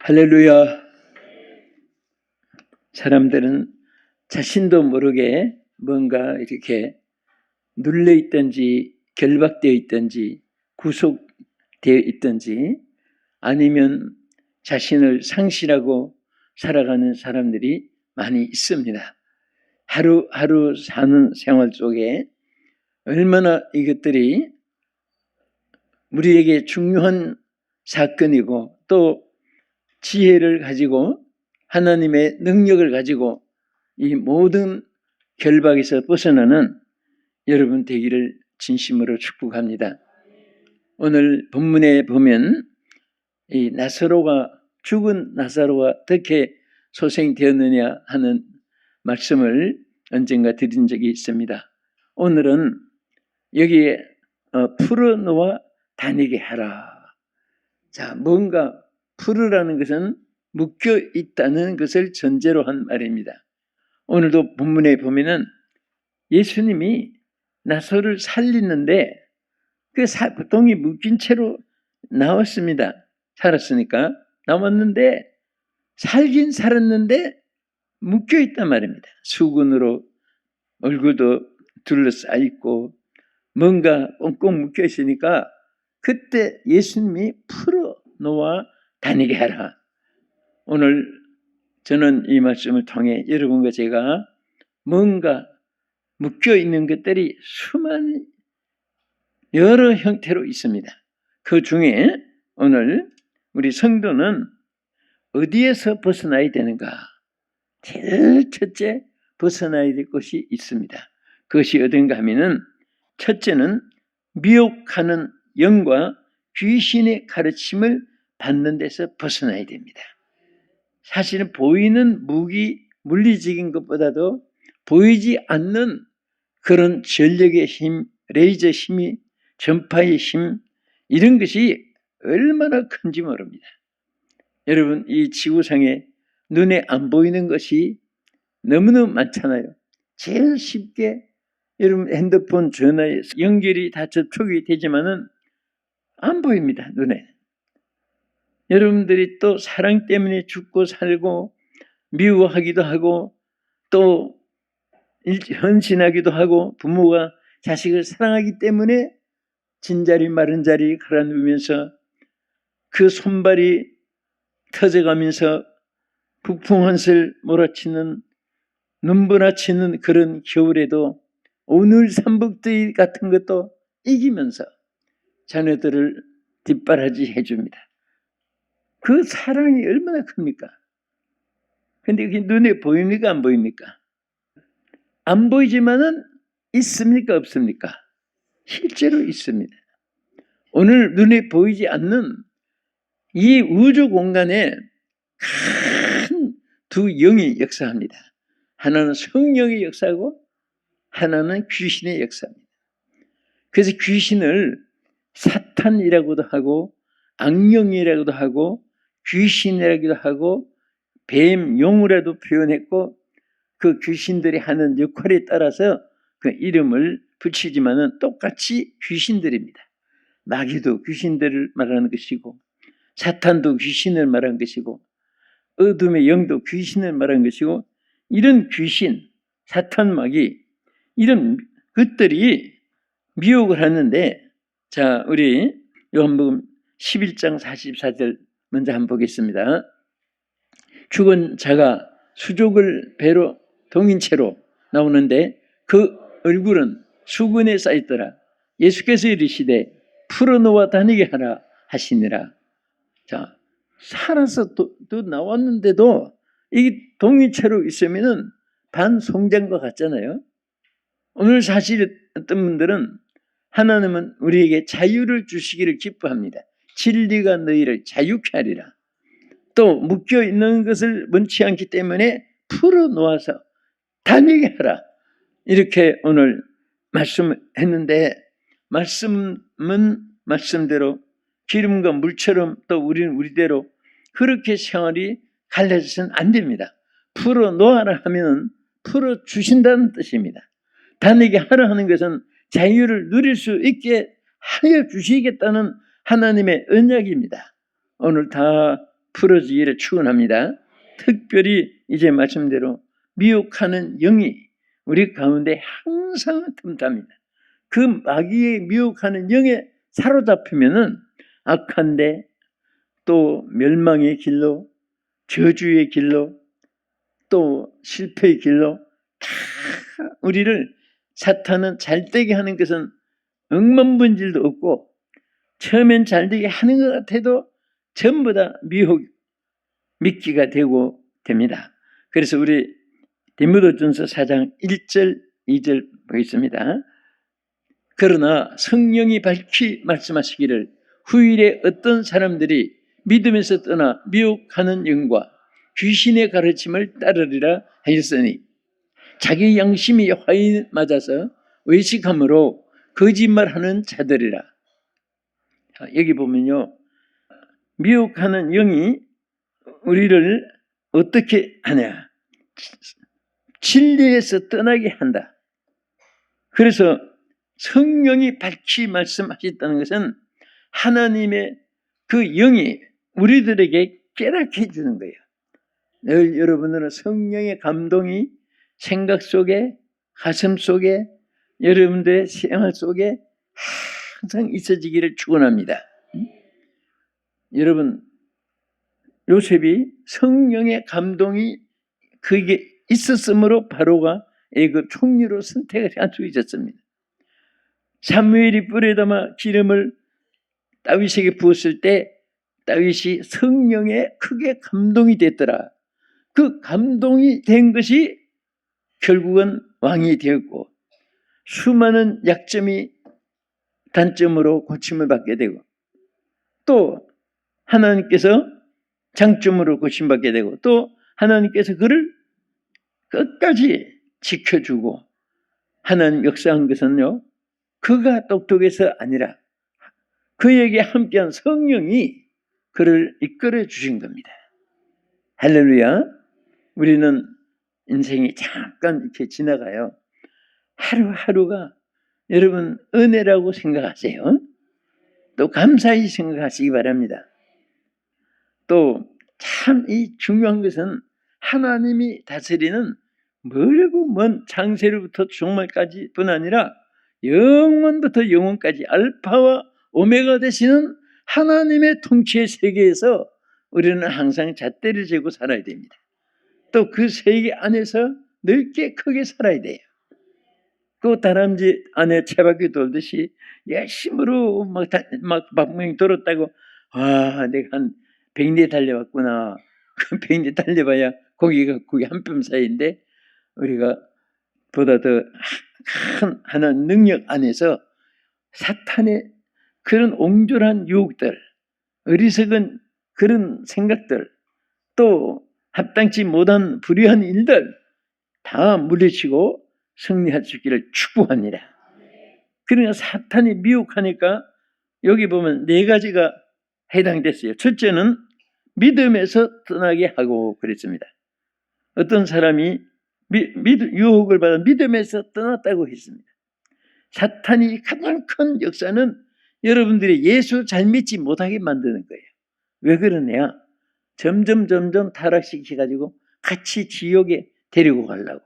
할렐루야. 사람들은 자신도 모르게 뭔가 이렇게 눌려 있든지 결박되어 있든지 구속되어 있든지 아니면 자신을 상실하고 살아가는 사람들이 많이 있습니다. 하루하루 사는 생활 속에 얼마나 이것들이 우리에게 중요한 사건이고 또 지혜를 가지고 하나님의 능력을 가지고 이 모든 결박에서 벗어나는 여러분 되기를 진심으로 축복합니다. 오늘 본문에 보면 이 죽은 나사로가 어떻게 소생되었느냐 하는 말씀을 언젠가 드린 적이 있습니다. 오늘은 여기에 풀어놓아 다니게 하라. 자, 뭔가 풀으라는 것은 묶여 있다는 것을 전제로 한 말입니다. 오늘도 본문에 보면은 예수님이 나사로를 살리는데 그 동이 묶인 채로 나왔습니다. 살았으니까 나왔는데 살긴 살았는데 묶여 있단 말입니다. 수건으로 얼굴도 둘러싸있고 뭔가 꽁꽁 묶여 있으니까 그때 예수님이 풀어놓아 다니게 하라. 오늘 저는 이 말씀을 통해 여러분과 제가 뭔가 묶여있는 것들이 수많은 여러 형태로 있습니다. 그 중에 오늘 우리 성도는 어디에서 벗어나야 되는가? 제일 첫째 벗어나야 될 것이 있습니다. 그것이 어딘가 하면은 첫째는 미혹하는 영과 귀신의 가르침을 받는 데서 벗어나야 됩니다. 사실은 보이는 물리적인 것보다도 보이지 않는 그런 전력의 힘, 레이저 힘이, 전파의 힘, 이런 것이 얼마나 큰지 모릅니다. 여러분, 이 지구상에 눈에 안 보이는 것이 너무너무 많잖아요. 제일 쉽게 여러분 핸드폰, 전화에 연결이 다 접촉이 되지만은 안 보입니다, 눈에. 여러분들이 또 사랑 때문에 죽고 살고 미워하기도 하고 또 헌신하기도 하고 부모가 자식을 사랑하기 때문에 진자리 마른 자리 가라누면서 그 손발이 터져가면서 북풍한슬 몰아치는 눈부라치는 그런 겨울에도 오늘 삼복더위 같은 것도 이기면서 자녀들을 뒷바라지 해줍니다. 그 사랑이 얼마나 큽니까? 근데 그게 눈에 보입니까? 안 보입니까? 안 보이지만은 있습니까? 없습니까? 실제로 있습니다. 오늘 눈에 보이지 않는 이 우주 공간에 큰 두 영이 역사합니다. 하나는 성령의 역사고 하나는 귀신의 역사입니다. 그래서 귀신을 사탄이라고도 하고 악령이라고도 하고 귀신이라고도 하고 뱀, 용이라도 표현했고 그 귀신들이 하는 역할에 따라서 그 이름을 붙이지만은 똑같이 귀신들입니다. 마귀도 귀신들을 말하는 것이고 사탄도 귀신을 말하는 것이고 어둠의 영도 귀신을 말하는 것이고 이런 귀신, 사탄, 마귀 이런 것들이 미혹을 하는데 자 우리 요한복음 11장 44절 먼저 한번 보겠습니다. 죽은 자가 수족을 배로 동인 채로 나오는데 그 얼굴은 수건에 쌓였더라. 예수께서 이르시되 풀어놓아 다니게 하라 하시니라. 자, 살아서 또 나왔는데도 이 동인채로 있으면은 반송장과 같잖아요. 오늘 사실 어떤 분들은 하나님은 우리에게 자유를 주시기를 기뻐합니다. 진리가 너희를 자유케 하리라. 또 묶여있는 것을 원치 않기 때문에 풀어놓아서 다니게 하라. 이렇게 오늘 말씀했는데 말씀은 말씀대로 기름과 물처럼 또 우리는 우리대로 그렇게 생활이 갈라져서는 안 됩니다. 풀어놓아라 하면 풀어주신다는 뜻입니다. 다니게 하라 하는 것은 자유를 누릴 수 있게 하여 주시겠다는 하나님의 언약입니다. 오늘 다 풀어지기를 축원합니다. 특별히 이제 말씀대로 미혹하는 영이 우리 가운데 항상 틈탑니다. 그 마귀의 미혹하는 영에 사로잡히면은 악한데 또 멸망의 길로, 저주의 길로, 또 실패의 길로 다 우리를 사탄은 잘되게 하는 것은 억만분질도 없고 처음엔 잘되게 하는 것 같아도 전부 다 미혹, 미끼가 되고 됩니다. 그래서 우리 디모데전서 4장 1절, 2절 보겠습니다. 그러나 성령이 밝히 말씀하시기를 후일에 어떤 사람들이 믿음에서 떠나 미혹하는 영과 귀신의 가르침을 따르리라 하였으니 자기 양심이 화에 맞아서 외식함으로 거짓말하는 자들이라. 여기 보면요, 미혹하는 영이 우리를 어떻게 하냐? 진리에서 떠나게 한다. 그래서 성령이 밝히 말씀하셨다는 것은 하나님의 그 영이 우리들에게 깨닫게 해주는 거예요. 늘 여러분들은 성령의 감동이 생각 속에, 가슴 속에, 여러분들의 생활 속에 항상 있어지기를 축원합니다. 여러분, 요셉이 성령의 감동이 그게 있었으므로 바로가 애굽 총리로 선택을 할 수 있었습니다. 사무엘이 뿔에 담아 기름을 다윗에게 부었을 때 다윗이 성령에 크게 감동이 됐더라. 그 감동이 된 것이 결국은 왕이 되었고 수많은 약점이 단점으로 고침을 받게 되고 또 하나님께서 장점으로 고침받게 되고 또 하나님께서 그를 끝까지 지켜주고 하나님 역사한 것은요, 그가 똑똑해서 아니라 그에게 함께한 성령이 그를 이끌어 주신 겁니다. 할렐루야. 우리는 인생이 잠깐 이렇게 지나가요. 하루하루가 여러분 은혜라고 생각하세요. 또 감사히 생각하시기 바랍니다. 또 참 이 중요한 것은 하나님이 다스리는 멀고 먼 장세로부터 종말까지 뿐 아니라 영원부터 영원까지 알파와 오메가 되시는 하나님의 통치의 세계에서 우리는 항상 잣대를 재고 살아야 됩니다. 또 그 세계 안에서 넓게 크게 살아야 돼요. 그 다람쥐 안에 채바퀴 돌듯이 열심으로 막 방망이 돌았다고 내가 한 100리 달려왔구나. 그 100리 달려봐야 고기가 한 뼘 사이인데 우리가 보다 더 큰 하나 능력 안에서 사탄의 그런 옹졸한 유혹들, 어리석은 그런 생각들, 또 합당치 못한 불의한 일들 다 물리치고 승리할 수 있기를 축복합니다. 그러니까 사탄이 미혹하니까 여기 보면 4가지가 해당됐어요. 첫째는 믿음에서 떠나게 하고 그랬습니다. 어떤 사람이 유혹을 받아 믿음에서 떠났다고 했습니다. 사탄이 가장 큰 역사는 여러분들이 예수 잘 믿지 못하게 만드는 거예요. 왜 그러냐? 점점 타락시켜가지고 같이 지옥에 데리고 가려고.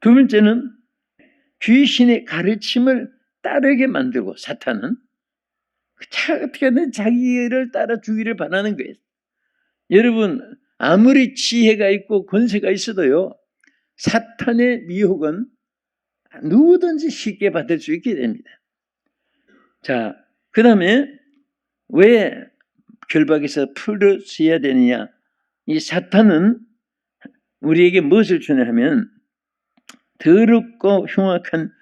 두 번째는 귀신의 가르침을 따르게 만들고 사탄은 어떻게든 자기를 따라주기를 바라는 거예요. 여러분 아무리 지혜가 있고 권세가 있어도요, 사탄의 미혹은 누구든지 쉽게 받을 수 있게 됩니다. 자, 그 다음에 왜 결박에서 풀어져야 되느냐? 이 사탄은 우리에게 무엇을 주냐 하면 더럽고 흉악한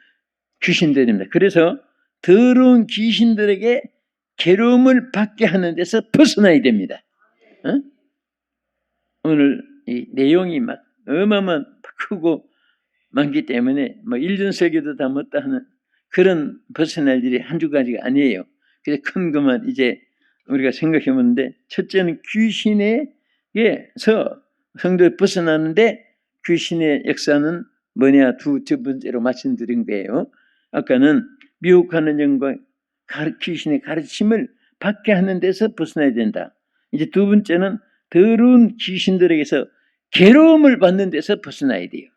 귀신들입니다. 그래서 더러운 귀신들에게 괴로움을 받게 하는 데서 벗어나야 됩니다. 오늘 이 내용이 막 어마어마한 크고 많기 때문에 뭐 1년 설교도 다 못다 하는 그런 벗어날 일이 한두 가지가 아니에요. 그래서 큰 것만 이제 우리가 생각해 보는데, 첫째는 귀신에게서 성도를 벗어나는데 귀신의 역사는 뭐냐? 두 번째로 말씀드린 거예요. 아까는 미혹하는 영과 귀신의 가르침을 받게 하는 데서 벗어나야 된다. 이제 두 번째는 더러운 귀신들에게서 괴로움을 받는 데서 벗어나야 돼요.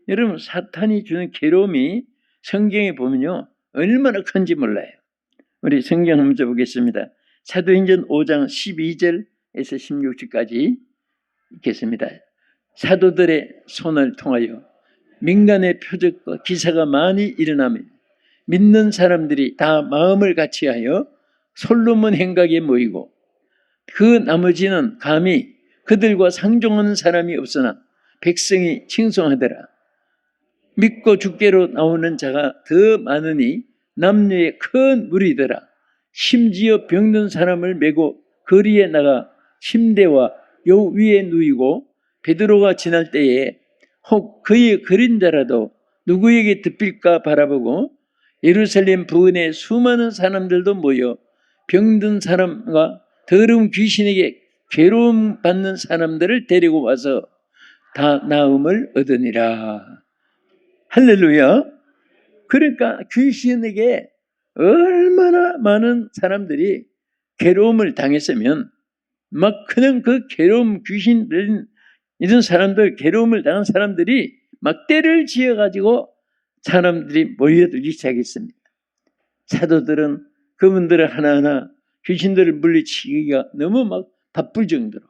여러분, 사탄이 주는 괴로움이 성경에 보면요, 얼마나 큰지 몰라요. 우리 성경 한번 보겠습니다. 사도행전 5장 12절에서 16절까지 읽겠습니다. 사도들의 손을 통하여 민간의 표적과 기사가 많이 일어나며 믿는 사람들이 다 마음을 같이하여 솔로몬 행각에 모이고, 그 나머지는 감히 그들과 상종하는 사람이 없으나 백성이 칭송하더라. 믿고 주께로 나오는 자가 더 많으니 남녀의 큰 무리더라. 심지어 병든 사람을 메고 거리에 나가 침대와 요 위에 누이고, 베드로가 지날 때에 혹 그의 그림자라도 누구에게 덮일까 바라보고, 예루살렘 부근에 수많은 사람들도 모여 병든 사람과 더러운 귀신에게 괴로움 받는 사람들을 데리고 와서 다 나음을 얻으니라. 할렐루야. 그러니까 귀신에게 얼마나 많은 사람들이 괴로움을 당했으면 막 그냥 그 괴로움, 귀신들, 이런 사람들, 괴로움을 당한 사람들이 막 떼를 지어가지고 사람들이 모여들기 시작했습니다. 사도들은 그분들을 하나하나 귀신들을 물리치기가 너무 막 바쁠 정도로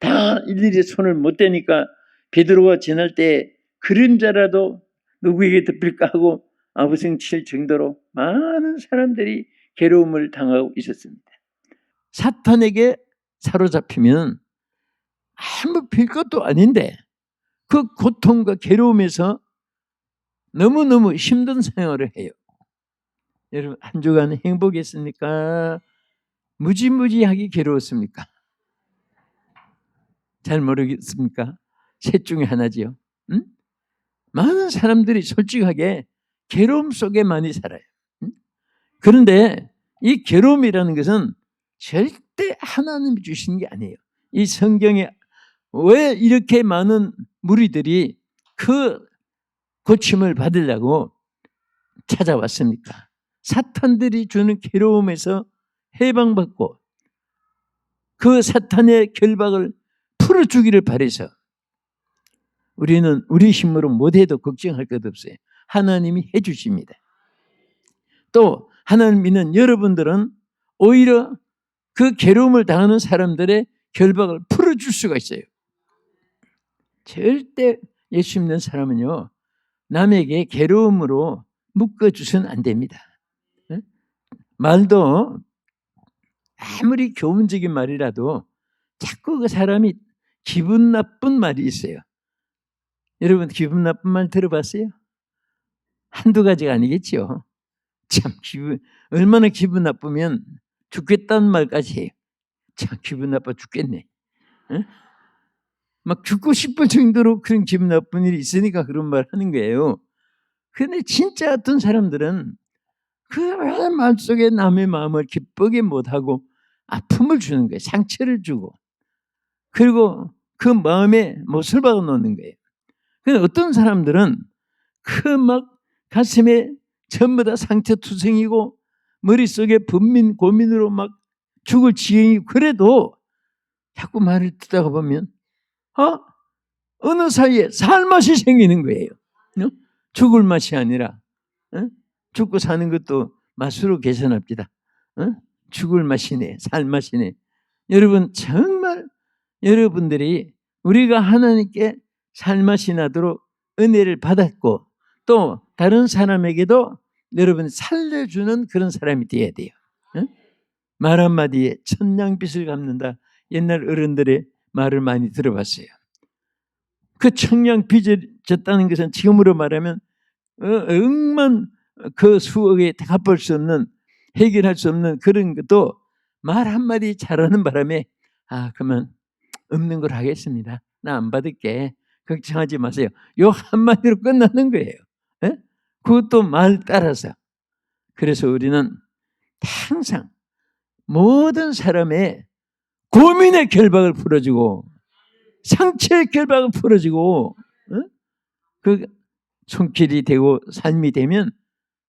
다 일일이 손을 못 대니까 베드로가 지날 때 그림자라도 누구에게 덮일까 하고 아부성 칠 정도로 많은 사람들이 괴로움을 당하고 있었습니다. 사탄에게 사로잡히면 아무 별것도 아닌데 그 고통과 괴로움에서 너무너무 힘든 생활을 해요. 여러분, 한 주간 행복했습니까? 무지무지하게 괴로웠습니까? 잘 모르겠습니까? 셋 중에 하나지요. 응? 많은 사람들이 솔직하게 괴로움 속에 많이 살아요. 응? 그런데 이 괴로움이라는 것은 절대 하나님이 주신 게 아니에요. 이 성경에 왜 이렇게 많은 무리들이 그 고침을 받으려고 찾아왔습니까? 사탄들이 주는 괴로움에서 해방받고 그 사탄의 결박을 풀어주기를 바라서 우리는 우리 힘으로 못해도 걱정할 것 없어요. 하나님이 해주십니다. 또 하나님 믿는 여러분들은 오히려 그 괴로움을 당하는 사람들의 결박을 풀어줄 수가 있어요. 절대 예수 믿는 사람은요, 남에게 괴로움으로 묶어주서는 안 됩니다. 말도 아무리 교훈적인 말이라도 자꾸 그 사람이 기분 나쁜 말이 있어요. 여러분, 기분 나쁜 말 들어봤어요? 한두 가지가 아니겠죠. 참 얼마나 기분 나쁘면 죽겠다는 말까지 해요. 참 기분 나빠 죽겠네. 응? 막 죽고 싶을 정도로 그런 기분 나쁜 일이 있으니까 그런 말 하는 거예요. 그런데 진짜 어떤 사람들은 그 말 속에 남의 마음을 기쁘게 못하고 아픔을 주는 거예요. 상처를 주고. 그리고 그 마음에 못을 박아 놓는 거예요. 근데 어떤 사람들은 그 막 가슴에 전부 다 상처투성이고 머릿속에 분민 고민으로 막 죽을 지경이고, 그래도 자꾸 말을 듣다가 보면 어느 사이에 살 맛이 생기는 거예요. 죽을 맛이 아니라 죽고 사는 것도 맛으로 계산합시다. 죽을 맛이네, 살 맛이네. 여러분, 정말 여러분들이 우리가 하나님께 살 맛이 나도록 은혜를 받았고 또 다른 사람에게도 여러분 살려주는 그런 사람이 되어야 돼요. 말 한마디에 천냥빚을 갚는다. 옛날 어른들의 말을 많이 들어봤어요. 그 천냥빚을 졌다는 것은 지금으로 말하면 억만 그 수억에 갚을 수 없는, 해결할 수 없는 그런 것도 말 한마디 잘하는 바람에 그러면 없는 걸 하겠습니다. 나 안 받을게. 걱정하지 마세요. 요 한마디로 끝나는 거예요. 에? 그것도 말 따라서. 그래서 우리는 항상 모든 사람의 고민의 결박을 풀어주고 상처의 결박을 풀어주고 그 손길이 되고 삶이 되면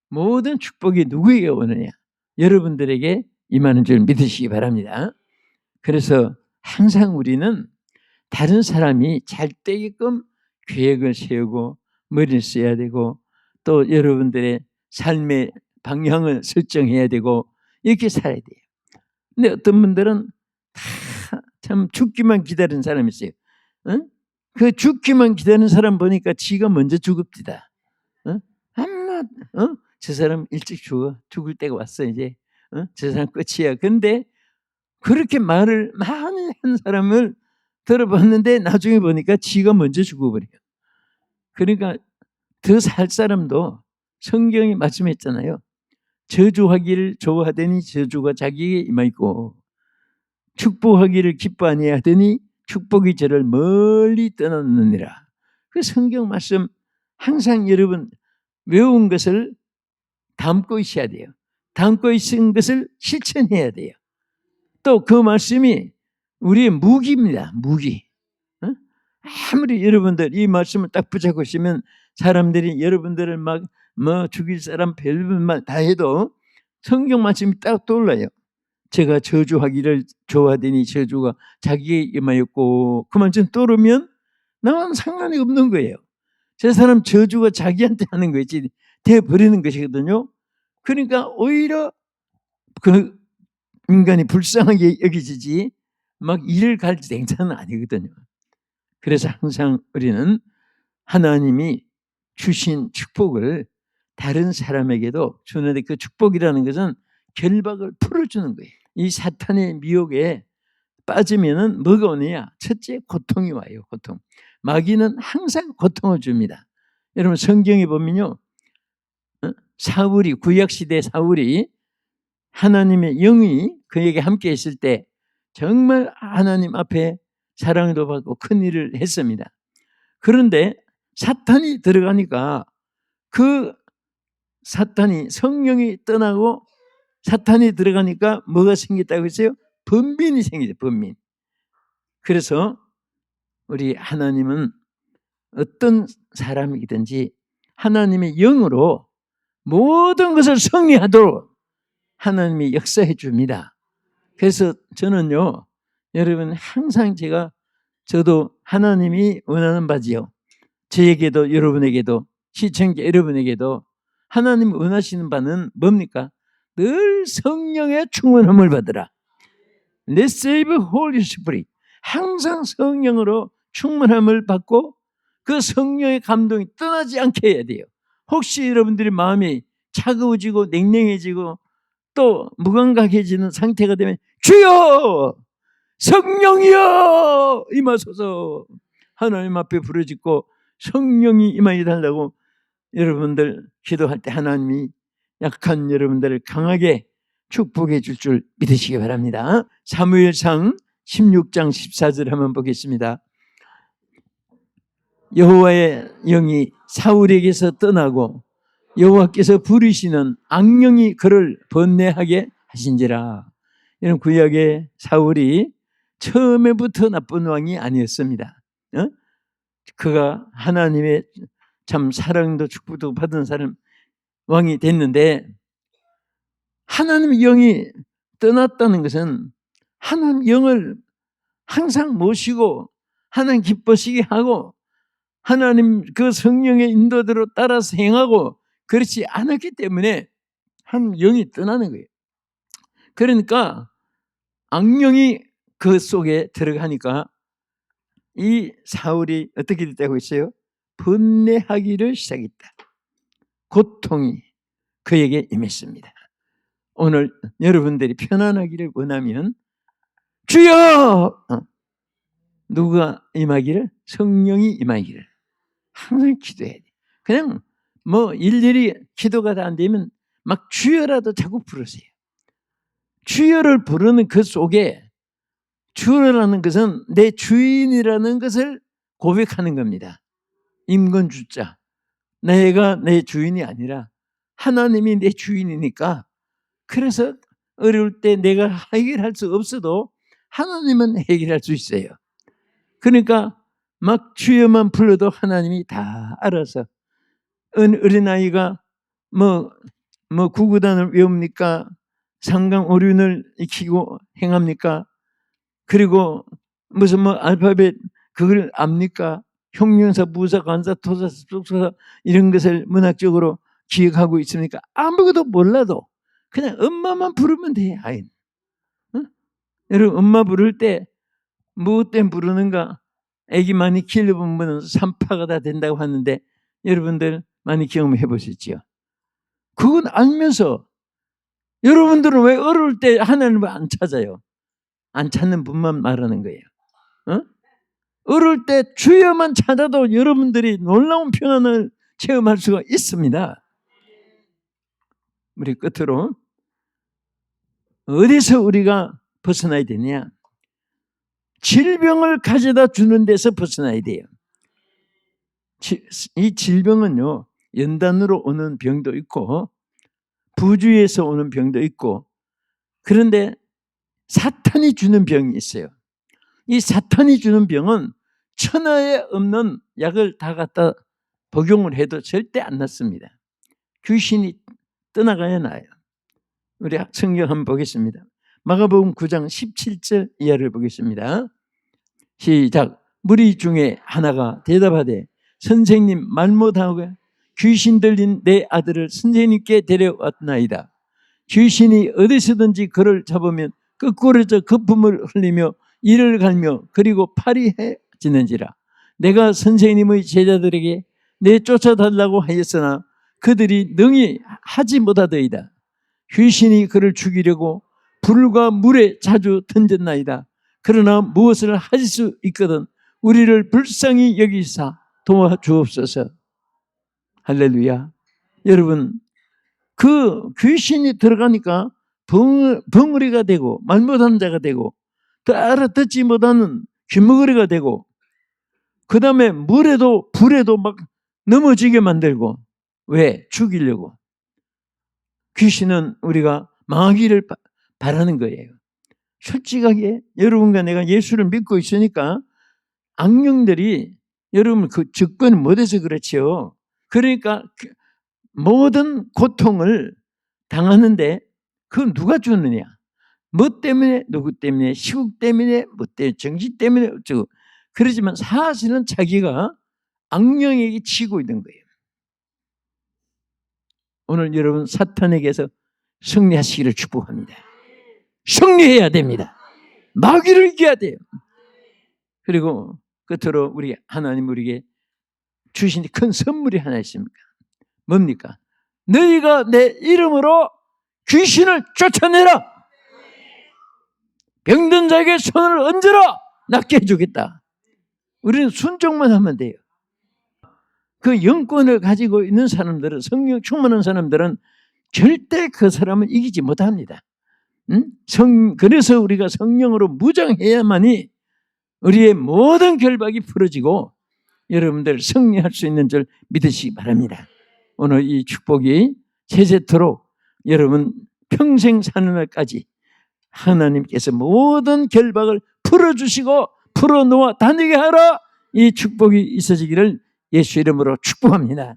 모든 축복이 누구에게 오느냐? 여러분들에게 임하는 줄 믿으시기 바랍니다. 그래서 항상 우리는 다른 사람이 잘 되게끔 계획을 세우고 머리를 써야 되고 또 여러분들의 삶의 방향을 설정해야 되고 이렇게 살아야 돼요. 근데 어떤 분들은 다 참 죽기만 기다리는 사람이 있어요. 응? 그 죽기만 기다리는 사람 보니까 지가 먼저 죽읍디다. 응? 아마 저 사람 일찍 죽을 때가 왔어 이제. 저 사람 끝이야. 근데 그렇게 말을 많이 한 사람을 들어봤는데 나중에 보니까 지가 먼저 죽어버려요. 그러니까 더 살 사람도 성경이 말씀했잖아요. 저주하기를 좋아하더니 저주가 자기에게 임하였고 축복하기를 기뻐 아니하더니 축복이 저를 멀리 떠났느니라. 그 성경 말씀 항상 여러분 외운 것을 담고 있어야 돼요. 담고 있은 것을 실천해야 돼요. 또 그 말씀이 우리의 무기입니다. 무기. 아무리 여러분들 이 말씀을 딱 붙잡고 있으면 사람들이 여러분들을 막 죽일 사람 별별 말 다 해도 성경 말씀이 딱 떠올라요. 제가 저주하기를 좋아하더니 저주가 자기에게 임하였고 그 말씀 떠오르면 나와는 상관이 없는 거예요. 저 사람 저주가 자기한테 하는 거지 돼버리는 것이거든요. 그러니까 오히려 그 인간이 불쌍하게 여기지지 막 일을 갈 냉장은 아니거든요. 그래서 항상 우리는 하나님이 주신 축복을 다른 사람에게도 주는데 그 축복이라는 것은 결박을 풀어주는 거예요. 이 사탄의 미혹에 빠지면은 뭐가 오느냐? 첫째 고통이 와요. 고통. 마귀는 항상 고통을 줍니다. 여러분 성경에 보면요, 사울이 구약시대 사울이 하나님의 영이 그에게 함께 있을 때 정말 하나님 앞에 사랑도 받고 큰 일을 했습니다. 그런데 사탄이 들어가니까 그 사탄이 성령이 떠나고 사탄이 들어가니까 뭐가 생겼다고 했어요? 번민이 생기죠. 번민. 그래서 우리 하나님은 어떤 사람이든지 하나님의 영으로 모든 것을 승리하도록 하나님이 역사해 줍니다. 그래서 저는요, 여러분 항상 저도 하나님이 원하는 바지요. 저에게도 여러분에게도 시청자 여러분에게도 하나님 원하시는 바는 뭡니까? 늘 성령의 충만함을 받으라. Receive Holy Spirit. 항상 성령으로 충만함을 받고 그 성령의 감동이 떠나지 않게 해야 돼요. 혹시 여러분들의 마음이 차가워지고 냉랭해지고 또 무감각해지는 상태가 되면 주여 성령이여 임하소서 하나님 앞에 부르짖고 성령이 임하여 달라고 여러분들 기도할 때 하나님이 약한 여러분들을 강하게 축복해 줄 믿으시기 바랍니다. 사무엘상 16장 14절 한번 보겠습니다. 여호와의 영이 사울에게서 떠나고 여호와께서 부르시는 악령이 그를 번뇌하게 하신지라. 이런 구약의 사울이 처음에부터 나쁜 왕이 아니었습니다. 그가 하나님의 참 사랑도 축복도 받은 사람 왕이 됐는데 하나님의 영이 떠났다는 것은 하나님 영을 항상 모시고 하나님 기뻐시게 하고 하나님 그 성령의 인도대로 따라서 행하고 그렇지 않았기 때문에 한 영이 떠나는 거예요. 그러니까 악령이 그 속에 들어가니까 이 사울이 어떻게 됐다고 했어요? 번뇌하기를 시작했다. 고통이 그에게 임했습니다. 오늘 여러분들이 편안하기를 원하면 주여! 누가 임하기를? 성령이 임하기를 항상 기도해야 돼. 그냥 일일이 기도가 다 안 되면 막 주여라도 자꾸 부르세요. 주여를 부르는 그 속에 주여라는 것은 내 주인이라는 것을 고백하는 겁니다. 임건주자. 내가 내 주인이 아니라 하나님이 내 주인이니까 그래서 어려울 때 내가 해결할 수 없어도 하나님은 해결할 수 있어요. 그러니까 막 주여만 불러도 하나님이 다 알아서 어린아이가 구구단을 외웁니까? 상강 오륜을 익히고 행합니까? 그리고 무슨 뭐 알파벳 그걸 압니까? 형용사, 부사, 관사, 토사, 속사 이런 것을 문학적으로 기억하고 있습니까? 아무것도 몰라도 그냥 엄마만 부르면 돼. 아이는. 여러분 엄마 부를 때 무엇 때문에 부르는가? 애기 많이 길러보면 3파가 다 된다고 하는데 여러분들 많이 경험해 보셨지요? 그건 알면서 여러분들은 왜 어려울 때 하나님을 안 찾아요? 안 찾는 분만 말하는 거예요. 어려울 때 주여만 찾아도 여러분들이 놀라운 평안을 체험할 수가 있습니다. 우리 끝으로 어디서 우리가 벗어나야 되냐? 질병을 가져다 주는 데서 벗어나야 돼요. 이 질병은요, 연단으로 오는 병도 있고 부주의에서 오는 병도 있고, 그런데 사탄이 주는 병이 있어요. 이 사탄이 주는 병은 천하에 없는 약을 다 갖다 복용을 해도 절대 안 낫습니다. 귀신이 떠나가야 나요. 우리 성경 한번 보겠습니다. 마가복음 9장 17절 이하를 보겠습니다. 시작. 무리 중에 하나가 대답하되 선생님 말 못하고 귀신 들린 내 아들을 선생님께 데려왔나이다. 귀신이 어디서든지 그를 잡으면 거꾸러져 거품을 흘리며 이를 갈며 그리고 파리해지는지라. 내가 선생님의 제자들에게 내쫓아달라고 하였으나 그들이 능히 하지 못하더이다. 귀신이 그를 죽이려고 불과 물에 자주 던졌나이다. 그러나 무엇을 하실 수 있거든 우리를 불쌍히 여기사 도와주옵소서. 할렐루야. 여러분, 그 귀신이 들어가니까 벙어리가 되고 말 못하는 자가 되고 또 알아듣지 못하는 귀머거리가 되고, 그 다음에 물에도 불에도 막 넘어지게 만들고. 왜? 죽이려고. 귀신은 우리가 망하기를 바라는 거예요. 솔직하게 여러분과 내가 예수를 믿고 있으니까 악령들이 여러분 그 접근을 못해서 그렇죠. 그러니까 모든 고통을 당하는데 그건 누가 주느냐? 뭐 때문에? 누구 때문에? 시국 때문에? 뭐 때문에? 정신 때문에? 어쩌고. 그러지만 사실은 자기가 악령에게 치고 있는 거예요. 오늘 여러분 사탄에게서 승리하시기를 축복합니다. 승리해야 됩니다. 마귀를 이겨야 돼요. 그리고 끝으로 우리 하나님 우리에게 주신 큰 선물이 하나 있습니다. 뭡니까? 너희가 내 이름으로 귀신을 쫓아내라. 병든 자에게 손을 얹어라. 낫게 해주겠다. 우리는 순종만 하면 돼요. 그 영권을 가지고 있는 사람들은, 성령 충만한 사람들은 절대 그 사람을 이기지 못합니다. 그래서 우리가 성령으로 무장해야만이 우리의 모든 결박이 풀어지고 여러분들 승리할 수 있는 줄 믿으시기 바랍니다. 오늘 이 축복이 세세토록 여러분 평생 사는 날까지 하나님께서 모든 결박을 풀어주시고 풀어놓아 다니게 하라. 이 축복이 있어지기를 예수 이름으로 축복합니다.